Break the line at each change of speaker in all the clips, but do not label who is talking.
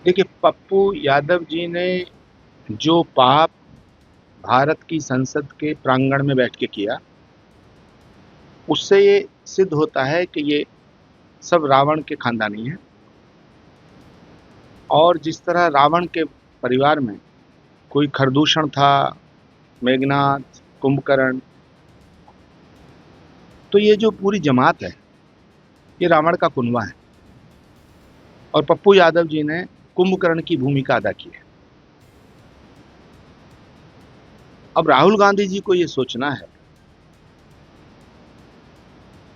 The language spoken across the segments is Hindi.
देखिए, पप्पू यादव जी ने जो पाप भारत की संसद के प्रांगण में बैठ के किया, उससे ये सिद्ध होता है कि ये सब रावण के खानदानी हैं। और जिस तरह रावण के परिवार में कोई खरदूषण था, मेघनाथ, कुंभकर्ण, तो ये जो पूरी जमात है, ये रावण का कुनबा है। और पप्पू यादव जी ने कुंभकर्ण की भूमिका अदा की है। अब राहुल गांधी जी को ये सोचना है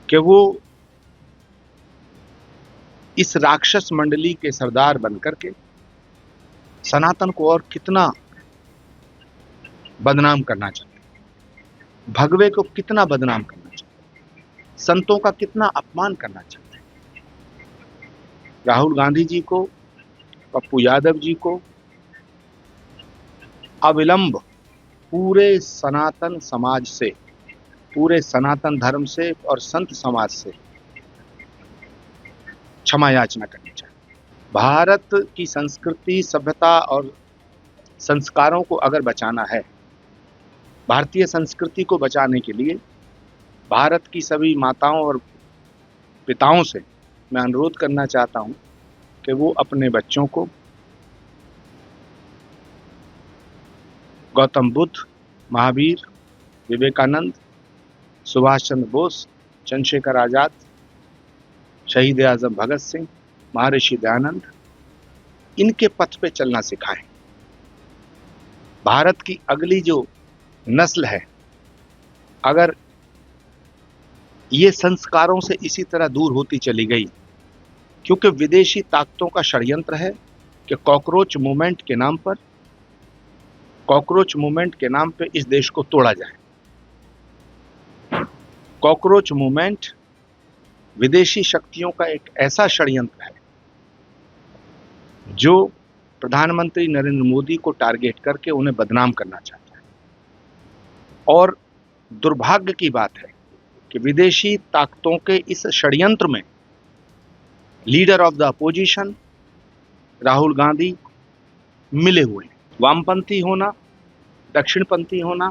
कि वो इस राक्षस मंडली के सरदार बनकर के सनातन को और कितना बदनाम करना चाहते हैं, भगवे को कितना बदनाम करना चाहते हैं, संतों का कितना अपमान करना चाहते हैं। राहुल गांधी जी को, पप्पू यादव जी को अविलंब पूरे सनातन समाज से, पूरे सनातन धर्म से और संत समाज से क्षमा याचना करनी चाहिए। भारत की संस्कृति, सभ्यता और संस्कारों को अगर बचाना है, भारतीय संस्कृति को बचाने के लिए भारत की सभी माताओं और पिताओं से मैं अनुरोध करना चाहता हूं कि वो अपने बच्चों को गौतम बुद्ध, महावीर, विवेकानंद, सुभाष चंद्र बोस, चंद्रशेखर आजाद, शहीद आजम भगत सिंह, महर्षि दयानंद, इनके पथ पे चलना सिखाएं। भारत की अगली जो नस्ल है, अगर ये संस्कारों से इसी तरह दूर होती चली गई, क्योंकि विदेशी ताकतों का षड्यंत्र है कि कॉकरोच मूवमेंट के नाम पे इस देश को तोड़ा जाए। कॉकरोच मूवमेंट विदेशी शक्तियों का एक ऐसा षड्यंत्र है जो प्रधानमंत्री नरेंद्र मोदी को टारगेट करके उन्हें बदनाम करना चाहता है। और दुर्भाग्य की बात है कि विदेशी ताकतों के इस षड्यंत्र में leader of the opposition Rahul Gandhi मिले हुए हैं। वामपंथी होना, दक्षिणपंथी होना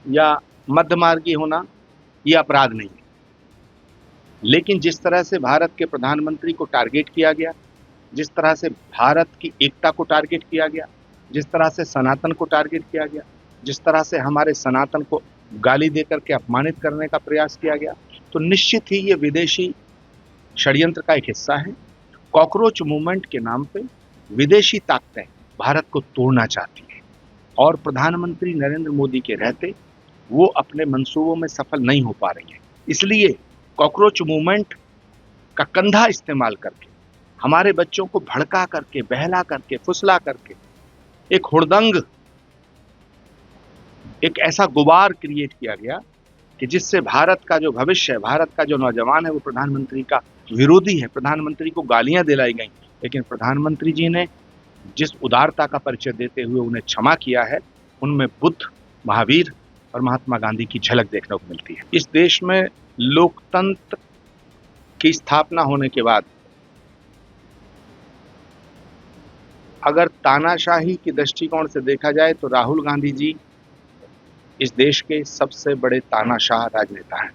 या मध्यमार्गी होना यह अपराध नहीं है, लेकिन जिस तरह से भारत के प्रधानमंत्री को टारगेट किया गया, जिस तरह से भारत की एकता को टारगेट किया गया, जिस तरह से सनातन को टारगेट किया गया, जिस तरह से हमारे सनातन को गाली देकर के अपमानित करने का प्रयास किया गया, तो निश्चित ही ये विदेशी षड्यंत्र का एक हिस्सा है। कॉकरोच मूवमेंट के नाम पे विदेशी ताकतें भारत को तोड़ना चाहती हैं और प्रधानमंत्री नरेंद्र मोदी के रहते वो अपने मंसूबों में सफल नहीं हो पा रही हैं। इसलिए कॉकरोच मूवमेंट का कंधा इस्तेमाल करके, हमारे बच्चों को भड़का करके, बहला करके, फुसला करके एक हुड़दंग, एक ऐसा गुबार क्रिएट किया गया कि जिससे भारत का जो भविष्य है, भारत का जो नौजवान है, वो प्रधानमंत्री का विरोधी है। प्रधानमंत्री को गालियां दिलाई गई, लेकिन प्रधानमंत्री जी ने जिस उदारता का परिचय देते हुए उन्हें क्षमा किया है, उनमें बुद्ध, महावीर और महात्मा गांधी की झलक देखने को मिलती है। इस देश में लोकतंत्र की स्थापना होने के बाद अगर तानाशाही की दृष्टिकोण से देखा जाए तो राहुल गांधी जी इस देश के सबसे बड़े तानाशाह राजनेता हैं।